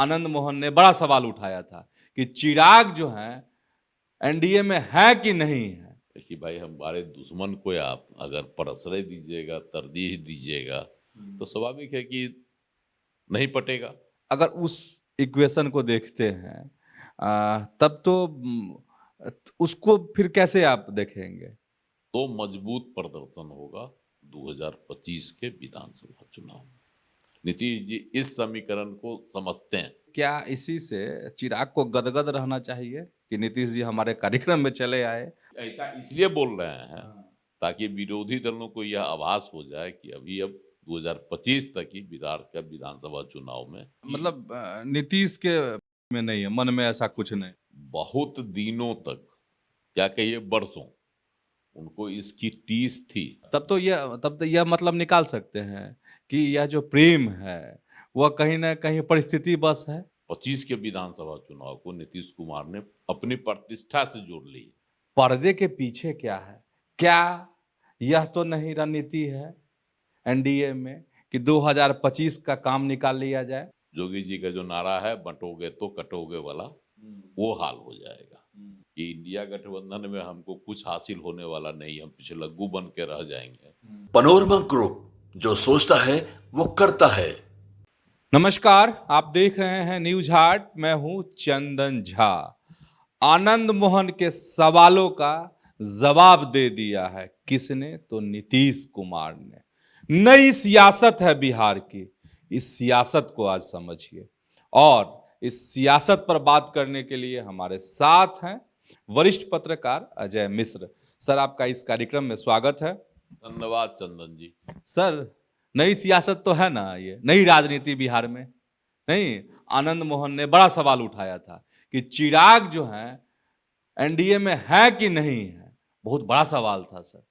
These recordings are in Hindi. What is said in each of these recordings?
आनंद मोहन ने बड़ा सवाल उठाया था कि चिराग जो है एनडीए में है कि नहीं है। कि भाई हमारे दुश्मन को आप अगर प्रश्रय दीजिएगा, तरजीह दीजिएगा, तो स्वाभाविक है कि नहीं पटेगा। अगर उस इक्वेशन को देखते हैं तब तो उसको फिर कैसे आप देखेंगे? तो मजबूत प्रदर्शन होगा 2025 के विधानसभा चुनाव में। नीतीश जी इस समीकरण को समझते हैं। क्या इसी से चिराग को गदगद रहना चाहिए कि नीतीश जी हमारे कार्यक्रम में चले आए? ऐसा इसलिए बोल रहे हैं ताकि विरोधी दलों को यह आभास हो जाए कि अभी अब 2025 तक ही बिहार का विधानसभा चुनाव में मतलब नीतीश के में नहीं है, मन में ऐसा कुछ नहीं। बहुत दिनों तक, क्या कहिए वर्षों, उनको इसकी टीस थी। तब तो यह मतलब निकाल सकते हैं कि यह जो प्रेम है वह कहीं ना कहीं परिस्थिति बस है। 25 के विधानसभा चुनाव को नीतीश कुमार ने अपनी प्रतिष्ठा से जोड़ ली। पर्दे के पीछे क्या है? क्या यह तो नहीं रणनीति है एनडीए में कि 2025 का काम निकाल लिया जाए? जोगी जी का जो नारा है बंटोगे तो कटोगे वाला, वो हाल हो जाएगा कि इंडिया गठबंधन में हमको कुछ हासिल होने वाला नहीं, हम पिछलग्गू बन के रह जाएंगे। पनोरमा ग्रुप, जो सोचता है वो करता है। नमस्कार, आप देख रहे हैं न्यूज हाट। मैं हूं चंदन झा। आनंद मोहन के सवालों का जवाब दे दिया है किसने? तो नीतीश कुमार ने। नई सियासत है बिहार की, इस सियासत को आज समझिए। और इस सियासत पर बात करने के लिए हमारे साथ हैं वरिष्ठ पत्रकार अजय मिश्र। सर, आपका इस कार्यक्रम में स्वागत है। धन्यवाद चंदन जी। सर, नई सियासत तो है ना, ये नई राजनीति बिहार में? नहीं, आनंद मोहन ने बड़ा सवाल उठाया था कि चिराग जो है एनडीए में है कि नहीं है। बहुत बड़ा सवाल था सर,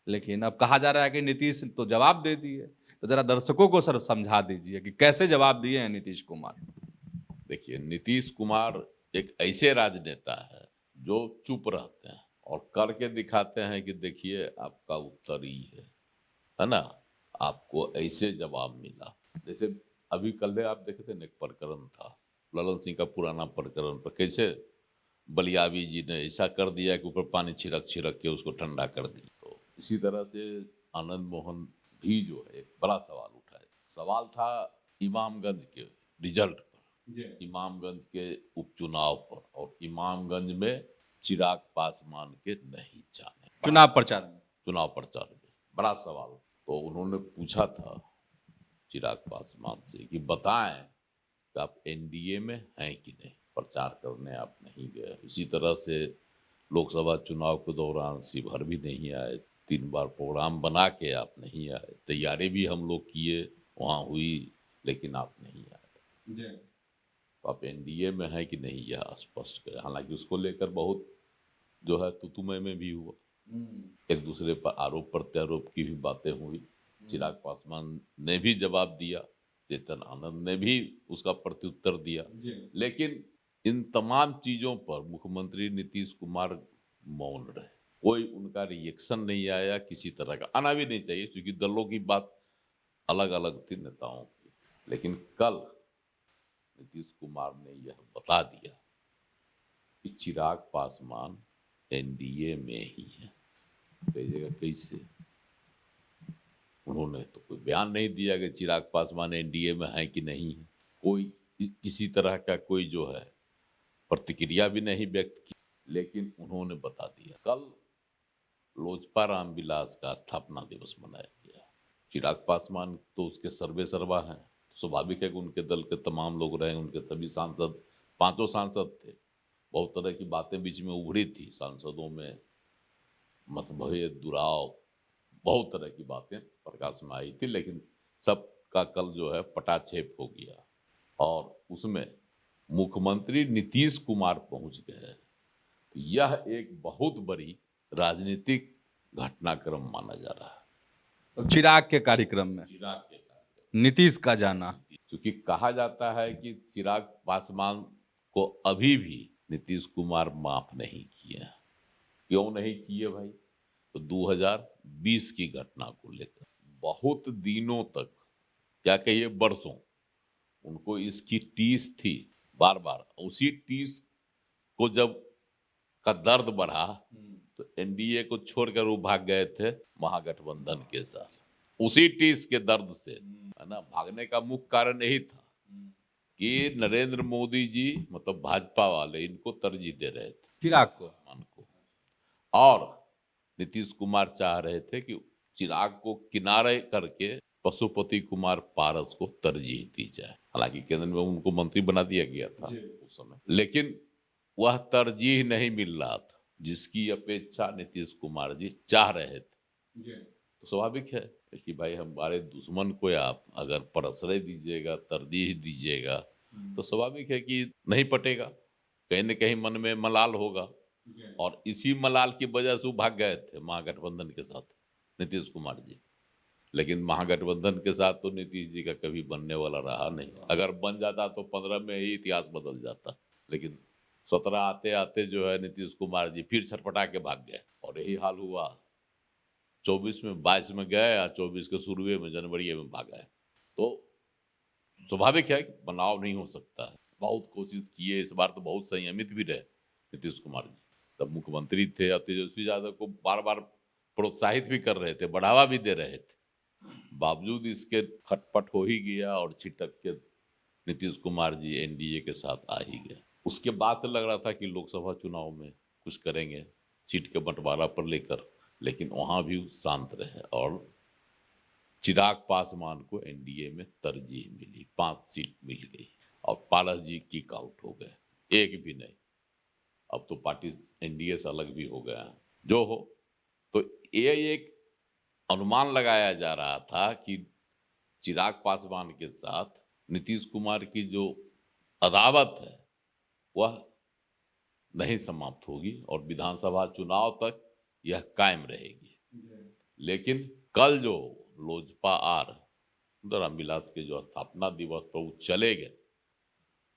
लेकिन अब कहा जा रहा है कि नीतीश तो जवाब दे दिए। तो जरा दर्शकों को सर समझा दीजिए कि कैसे जवाब दिए हैं नीतीश कुमार। देखिए, नीतीश कुमार एक ऐसे राजनेता है जो चुप रहते हैं और करके दिखाते हैं कि देखिए आपका उत्तर ही है ना। आपको ऐसे जवाब मिला, जैसे अभी कल आप देखे थे, एक प्रकरण था ललन सिंह का पुराना प्रकरण, पर कैसे बलियावी जी ने ऐसा कर दिया कि ऊपर पानी छिड़क छिड़क के उसको ठंडा कर दिया। तो इसी तरह से आनंद मोहन भी जो है एक बड़ा सवाल उठाए। सवाल था इमामगंज के रिजल्ट पर, इमामगंज के उपचुनाव पर, और इमामगंज में चिराग पासवान के नहीं जाने, चुनाव प्रचार में बड़ा सवाल। तो उन्होंने पूछा था चिराग पासवान से कि बताएं कि आप एनडीए में हैं कि नहीं। प्रचार करने आप नहीं गए। इसी तरह से लोकसभा चुनाव के दौरान शिवहर भी नहीं आए, 3 बार प्रोग्राम बना के आप नहीं आए, तैयारी भी हम लोग किए, वहाँ हुई, लेकिन आप नहीं आए। तो आप एनडीए में हैं कि नहीं, यह स्पष्ट करें। हालांकि उसको लेकर बहुत जो है तुतुमय में भी हुआ, एक दूसरे पर आरोप प्रत्यारोप की भी बातें हुई। चिराग पासवान ने भी जवाब दिया, चेतन आनंद ने भी उसका प्रत्युत्तर दिया, लेकिन इन तमाम चीजों पर मुख्यमंत्री नीतीश कुमार मौन रहे। कोई उनका रिएक्शन नहीं आया, किसी तरह का आना भी नहीं चाहिए, क्योंकि दलों की बात अलग अलग थी, नेताओं की। लेकिन कल नीतीश कुमार ने यह बता दिया कि चिराग पासवान एनडीए में ही है। कहिएगा कैसे? उन्होंने तो कोई बयान नहीं दिया कि चिराग पासवान एनडीए में है कि नहीं है। कोई किसी तरह का कोई जो है प्रतिक्रिया भी नहीं व्यक्त की, लेकिन उन्होंने बता दिया। कल लोजपा रामविलास का स्थापना दिवस मनाया गया। चिराग पासवान तो उसके सर्वे सर्वा हैं, स्वाभाविक है कि उनके दल के तमाम लोग रहे, उनके सभी सांसद, 5 सांसद थे। बहुत तरह की बातें बीच में उभरी थी, सांसदों में मतभेद, दुराव, बहुत तरह की बातें प्रकाश में आई थी, लेकिन सबका कल जो है पटाक्षेप हो गया और उसमें मुख्यमंत्री नीतीश कुमार पहुंच गए। यह एक बहुत बड़ी राजनीतिक घटनाक्रम माना जा रहा है। तो चिराग के कार्यक्रम में नीतीश का जाना, क्योंकि कहा जाता है कि चिराग पासवान को अभी भी नीतीश कुमार माफ नहीं किए। क्यों नहीं किए भाई? तो 2020 की घटना को लेकर बहुत दिनों तक, क्या कहिए वर्षों, उनको इसकी टीस थी बार बार। उसी टीस को जब का दर्द बढ़ा तो एनडीए को छोड़कर वो भाग गए थे महागठबंधन के साथ, उसी टीस के दर्द से, है ना। भागने का मुख्य कारण यही था कि नरेंद्र मोदी जी मतलब भाजपा वाले इनको तरजीह दे रहे थे, चिराग को। और नीतीश कुमार चाह रहे थे कि चिराग को किनारे करके पशुपति कुमार पारस को तरजीह दी जाए। हालांकि केंद्र में उनको मंत्री बना दिया गया था उस समय, लेकिन वह तरजीह नहीं मिल रहा था जिसकी अपेक्षा नीतीश कुमार जी चाह रहे थे। तो स्वाभाविक है कि भाई हमारे दुश्मन को आप अगर प्रश्रय दीजिएगा, तरजीह दीजिएगा, तो स्वाभाविक है कि नहीं पटेगा, कहीं न कहीं मन में मलाल होगा। और इसी मलाल की वजह से वो भाग गए थे महागठबंधन के साथ नीतीश कुमार जी। लेकिन महागठबंधन के साथ तो नीतीश जी का कभी बनने वाला रहा नहीं। अगर बन जाता तो 15 में ही इतिहास बदल जाता, लेकिन 17 आते आते जो है नीतीश कुमार जी फिर छटपटा के भाग गए, और यही हाल हुआ 24 में, 22 में गए या 24 के शुरू में जनवरी में भाग गए। तो स्वाभाविक है कि बनाव नहीं हो सकता है। बहुत कोशिश किए, इस बार तो बहुत संयमित भी रहे नीतीश कुमार जी, तब मुख्यमंत्री थे। और तेजस्वी यादव को बार बार प्रोत्साहित भी कर रहे थे, बढ़ावा भी दे रहे थे, बावजूद इसके खटपट हो ही गया और छिटक के नीतीश कुमार जी एनडीए के साथ आ ही गए। उसके बाद से लग रहा था कि लोकसभा चुनाव में कुछ करेंगे सीट के बंटवारा पर लेकर, लेकिन वहां भी शांत रहे और चिराग पासवान को एनडीए में तरजीह मिली, 5 सीट मिल गई और पारस जी किक आउट हो गए, एक भी नहीं। अब तो पार्टी एनडीए से अलग भी हो गया है। जो हो, तो ये एक अनुमान लगाया जा रहा था कि चिराग पासवान के साथ नीतीश कुमार की जो अदावत है वह नहीं समाप्त होगी और विधानसभा चुनाव तक यह कायम रहेगी। लेकिन कल जो लोजपा आर रामविलास के जो स्थापना दिवस पर वो चले गए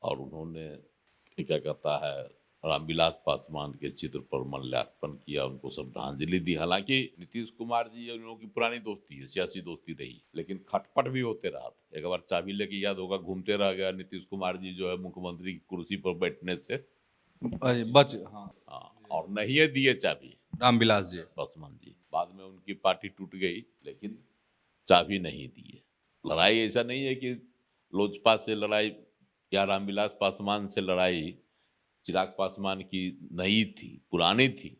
और उन्होंने क्या कहता है रामविलास पासवान के चित्र पर माल्यार्पण किया, उनको श्रद्धांजलि दी। हालांकि नीतीश कुमार जी उन लोगों की पुरानी दोस्ती है, सियासी दोस्ती रही, लेकिन खटपट भी होते रहा था। एक बार चाबी लेके याद होगा घूमते रह गया नीतीश कुमार जी जो है मुख्यमंत्री की कुर्सी पर बैठने से बच। हाँ, और नहीं दिए चाबी रामविलास जी पासवान जी। बाद में उनकी पार्टी टूट गई, लेकिन चाबी नहीं दिए। लड़ाई ऐसा नहीं है कि लोजपा से लड़ाई या रामविलास पासवान से लड़ाई चिराग पासवान की नई थी, पुरानी थी।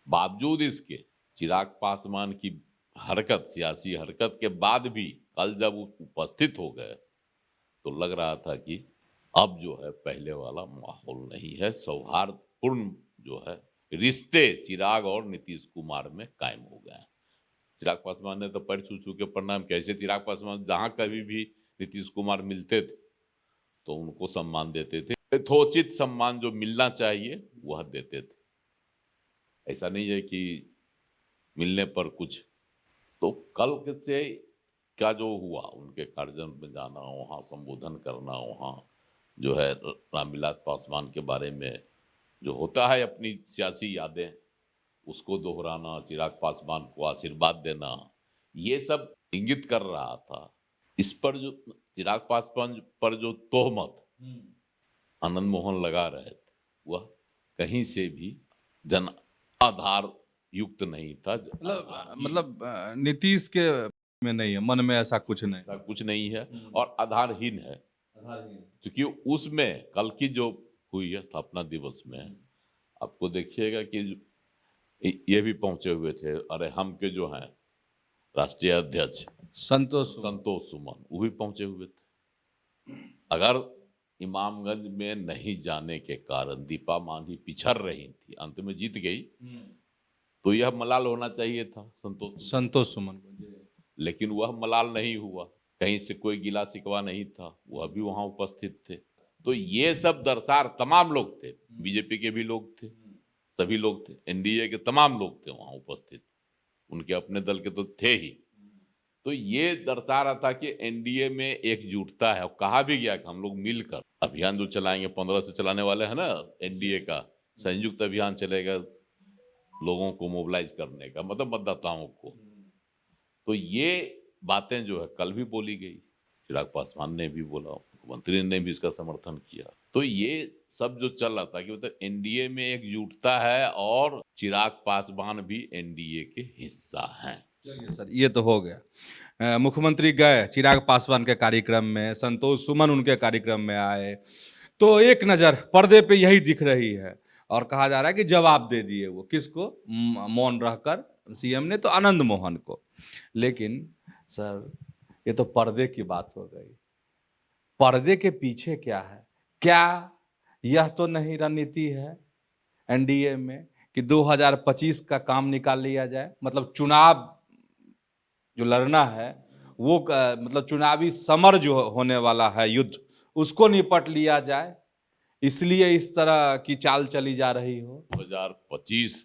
बावजूद इसके चिराग पासवान की हरकत, सियासी हरकत के बाद भी कल जब वो उपस्थित हो गए तो लग रहा था कि अब जो है पहले वाला माहौल नहीं है, सौहार्दपूर्ण जो है रिश्ते चिराग और नीतीश कुमार में कायम हो गए हैं। चिराग पासवान ने तो पैर छू छू के प्रणाम, कैसे चिराग पासवान जहां कभी भी नीतीश कुमार मिलते थे तो उनको सम्मान देते थे, यथोचित सम्मान जो मिलना चाहिए वह देते थे। ऐसा नहीं है कि मिलने पर कुछ। तो कल से क्या जो हुआ, उनके कार्यक्रम में जाना, वहाँ संबोधन करना, वहाँ जो है रामविलास पासवान के बारे में जो होता है अपनी सियासी यादें उसको दोहराना, चिराग पासवान को आशीर्वाद देना, ये सब इंगित कर रहा था। इस पर जो चिराग पासवान पर जो तोहमत आनंद मोहन लगा रहे थे वह कहीं से भी जन आधार युक्त नहीं था। मतलब नीतीश के में नहीं है, मन में ऐसा कुछ नहीं, ऐसा कुछ नहीं है और आधारहीन है। क्योंकि उसमें कल की जो हुई है स्थापना दिवस में आपको देखिएगा कि ये भी पहुंचे हुए थे, अरे हम के जो हैं राष्ट्रीय अध्यक्ष संतोष सुमन, वो भी पहुंचे हुए थे। अगर इमामगंज में नहीं जाने के कारण दीपा मांझी पिछड़ रही थी, अंत में जीत गई, तो यह मलाल होना चाहिए था संतोष सुमन को, लेकिन वह मलाल नहीं हुआ। कहीं से कोई गिला शिकवा नहीं था, वह भी वहां उपस्थित थे। तो ये सब दरसार तमाम लोग थे, बीजेपी के भी लोग थे, सभी लोग थे, एनडीए के तमाम लोग थे वहां उपस्थित, उनके अपने दल के तो थे ही। तो ये दर्शा रहा था कि एनडीए में एकजुटता है। और कहा भी गया कि हम लोग मिलकर अभियान जो चलाएंगे, 15 से चलाने वाले हैं ना एनडीए का संयुक्त अभियान चलेगा लोगों को मोबिलाइज करने का, मतलब मतदाताओं को। तो ये बातें जो है कल भी बोली गई, चिराग पासवान ने भी बोला, मुख्यमंत्री ने भी इसका समर्थन किया। तो ये सब जो चल रहा था कि मतलब एनडीए में एकजुटता है और चिराग पासवान भी एनडीए के हिस्सा हैं। चलिए सर, ये तो हो गया। मुख्यमंत्री गए चिराग पासवान के कार्यक्रम में, संतोष सुमन उनके कार्यक्रम में आए, तो एक नज़र पर्दे पे यही दिख रही है और कहा जा रहा है कि जवाब दे दिए वो किसको, मौन रहकर सीएम ने तो आनंद मोहन को। लेकिन सर ये तो पर्दे की बात हो गई, पर्दे के पीछे क्या है? क्या यह तो नहीं रणनीति है एनडीए में कि 2025 का काम निकाल लिया जाए, मतलब चुनाव जो लड़ना है वो मतलब चुनावी समर जो होने वाला है, युद्ध, उसको निपट लिया जाए, इसलिए इस तरह की चाल चली जा रही हो? 2025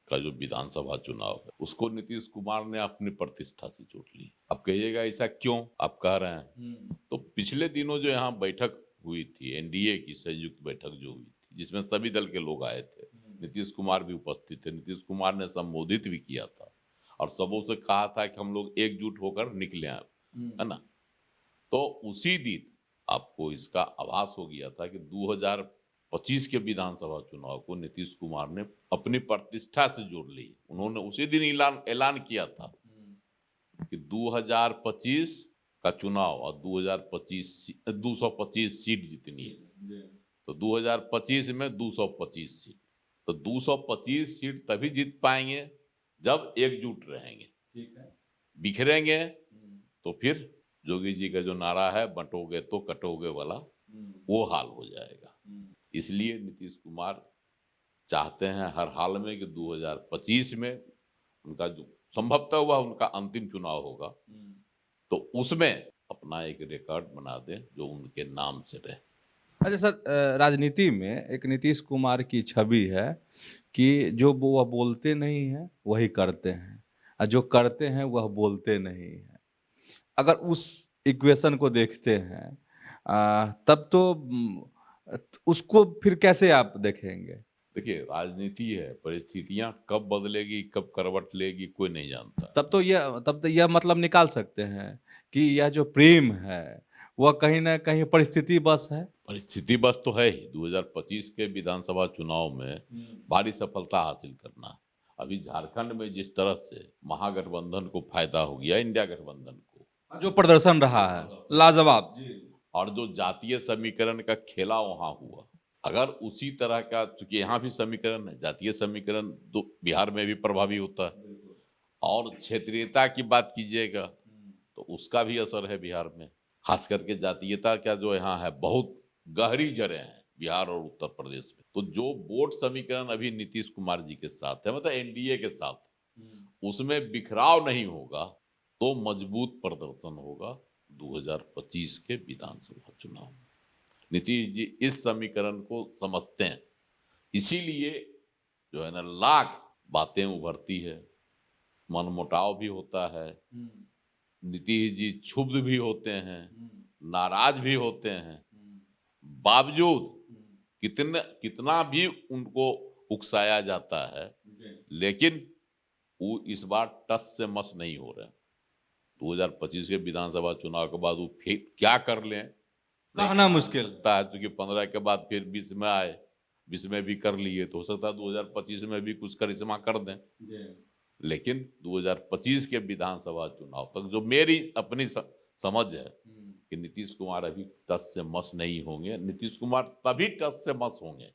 का जो विधानसभा चुनाव है उसको नीतीश कुमार ने अपनी प्रतिष्ठा से जोड़ ली। अब कहिएगा ऐसा क्यों आप कह रहे हैं, तो पिछले दिनों जो यहाँ बैठक हुई थी, एनडीए की संयुक्त बैठक जो हुई थी, जिसमें सभी दल के लोग आए थे, नीतीश कुमार भी उपस्थित थे। नीतीश कुमार ने संबोधित भी किया था और सबों से कहा था कि हम लोग एकजुट होकर निकले, है ना। तो उसी दिन आपको इसका आभास हो गया था कि 2025 के विधानसभा चुनाव को नीतीश कुमार ने अपनी प्रतिष्ठा से जोड़ ली। उन्होंने उसी दिन ऐलान किया था कि 2025 का चुनाव और 225 सीट जीतनी है, तो 2025 में 225 सीट, तो 225 सीट तभी जीत पाएंगे जब एकजुट रहेंगे। ठीक है। बिखरेंगे तो फिर जोगी जी का जो नारा है, बंटोगे तो कटोगे वाला, वो हाल हो जाएगा। इसलिए नीतीश कुमार चाहते हैं हर हाल में कि 2025 में उनका जो संभवतः हुआ उनका अंतिम चुनाव होगा, तो उसमें अपना एक रिकॉर्ड बना दें जो उनके नाम से रहे। अच्छा सर, राजनीति में एक नीतीश कुमार की छवि है कि जो वह बोलते नहीं हैं वही करते हैं, और जो करते हैं वह बोलते नहीं हैं। अगर उस इक्वेशन को देखते हैं तब तो उसको फिर कैसे आप देखेंगे? देखिए, राजनीति है, परिस्थितियां कब बदलेगी, कब करवट लेगी, कोई नहीं जानता। तब तो यह मतलब निकाल सकते हैं कि यह जो प्रेम है वह कहीं ना कहीं परिस्थिति बस है। परिस्थिति बस तो है ही। 2025 के विधानसभा चुनाव में भारी सफलता हासिल करना, अभी झारखंड में जिस तरह से महागठबंधन को फायदा हो गया, इंडिया गठबंधन को, जो प्रदर्शन रहा है लाजवाब, और जो जातीय समीकरण का खेला वहां हुआ, अगर उसी तरह का, क्योंकि यहाँ भी समीकरण है, जातीय समीकरण बिहार में भी प्रभावी होता है, और क्षेत्रीयता की बात कीजिएगा तो उसका भी असर है बिहार में। खास करके जातीयता का जो यहाँ है, बहुत गहरी जड़ें हैं बिहार और उत्तर प्रदेश में। तो जो वोट समीकरण अभी नीतीश कुमार जी के साथ है, मतलब एनडीए के साथ, उसमें बिखराव नहीं होगा तो मजबूत प्रदर्शन होगा 2025 के विधानसभा चुनाव में। नीतीश जी इस समीकरण को समझते हैं, इसीलिए जो है ना, लाख बातें उभरती है, मनमुटाव भी होता है, नीतीश जी क्षुब्ध भी होते हैं, नाराज भी होते हैं, बावजूद कितना भी उनको उकसाया जाता है, लेकिन वो इस बार टस से मस नहीं हो रहे। 2025 के विधानसभा चुनाव के बाद वो फिर क्या कर लें कहना मुश्किल लगता है, क्योंकि 15 के बाद फिर 20 में आए, 20 में भी कर लिए, तो हो सकता है 2025 में भी कुछ करिश्मा कर दें। लेकिन 2025 के विधानसभा चुनाव तक जो मेरी अपनी समझ है कि नीतीश कुमार अभी टस से मस नहीं होंगे। नीतीश कुमार तभी टस से मस होंगे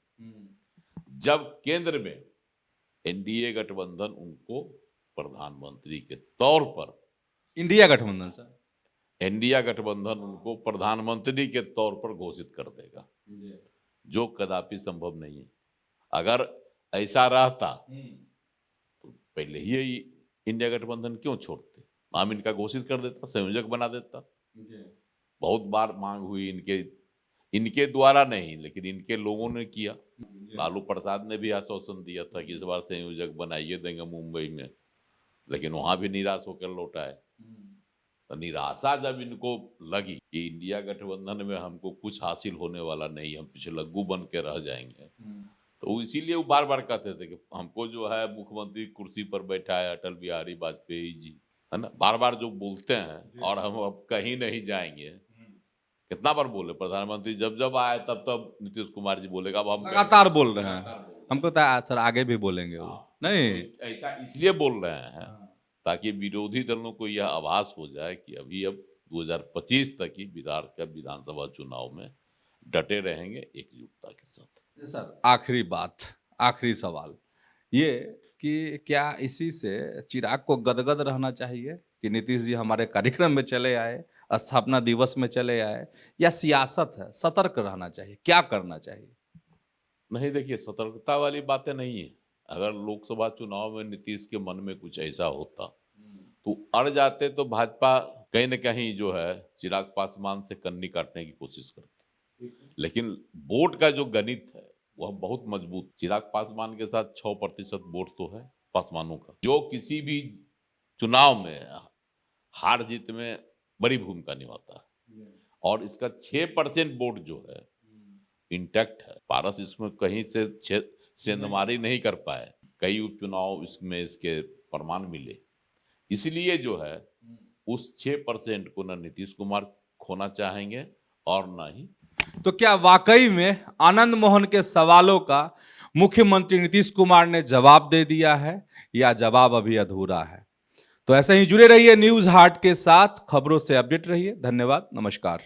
जब केंद्र में एनडीए गठबंधन उनको प्रधानमंत्री के तौर पर, इंडिया गठबंधन सर, एनडीए गठबंधन उनको प्रधानमंत्री के तौर पर घोषित कर देगा, जो कदापि संभव नहीं है। अगर ऐसा रहता तो पहले ही इंडिया गठबंधन क्यों छोड़ते, नाम इनका घोषित कर देता, संयोजक बना देता। बहुत बार मांग हुई इनके द्वारा नहीं, लेकिन इनके लोगों ने किया। लालू प्रसाद ने भी आश्वासन दिया था कि इस बार संयोजक बनाइए देंगे मुंबई में, लेकिन वहां भी निराश होकर लौट आए। तो निराशा जब इनको लगी कि इंडिया गठबंधन में हमको कुछ हासिल होने वाला नहीं, हम पिछलग्गू बन के रह जाएंगे, तो इसीलिए वो बार बार कहते थे कि हमको जो है मुख्यमंत्री कुर्सी पर बैठा है अटल बिहारी वाजपेयी जी, है ना, बार बार जो बोलते हैं, और हम अब कहीं नहीं जाएंगे, कितना बार बोले प्रधानमंत्री जब जब आए तब तब नीतीश कुमार जी बोलेगा अब हम लगातार बोल रहे हैं। हमको तो सर आगे भी बोलेंगे वो। नहीं, तो ऐसा इसलिए बोल रहे हैं ताकि विरोधी दलों को यह आभास हो जाए कि अभी अब 2025 तक ही बिहार का विधानसभा चुनाव में डटे रहेंगे एकजुटता के साथ। सर आखिरी बात, आखिरी सवाल ये कि क्या इसी से चिराग को गदगद रहना चाहिए कि नीतीश जी हमारे कार्यक्रम में चले आए, स्थापना दिवस में चले आए, या सियासत है, सतर्क रहना चाहिए, क्या करना चाहिए? नहीं, देखिए सतर्कता वाली बातें नहीं है। अगर लोकसभा चुनाव में नीतीश के मन में कुछ ऐसा होता तो अड़ जाते तो भाजपा कहीं न कहीं जो है चिराग पासवान से कन्नी काटने की कोशिश करती। लेकिन वोट का जो गणित है वह बहुत मजबूत। चिराग पासवान के साथ 6% वोट तो है पासवानों का, जो किसी भी चुनाव में हार जीत में बड़ी भूमिका निभाता है। और इसका 6% वोट जो है इंटैक्ट है। पारस इसमें कहीं से सेंधमारी नहीं कर पाए। कई उपचुनाव इसमें इसके प्रमाण मिले। इसलिए जो है उस 6% को न नीतीश कुमार खोना चाहेंगे और न ही। तो क्या वाकई में आनंद मोहन के सवालों का मुख्यमंत्री नीतीश कुमार ने जवाब दे दिया है, या जवाब अभी अधूरा है? तो ऐसे ही जुड़े रहिए न्यूज हार्ट के साथ, खबरों से अपडेट रहिए। धन्यवाद, नमस्कार।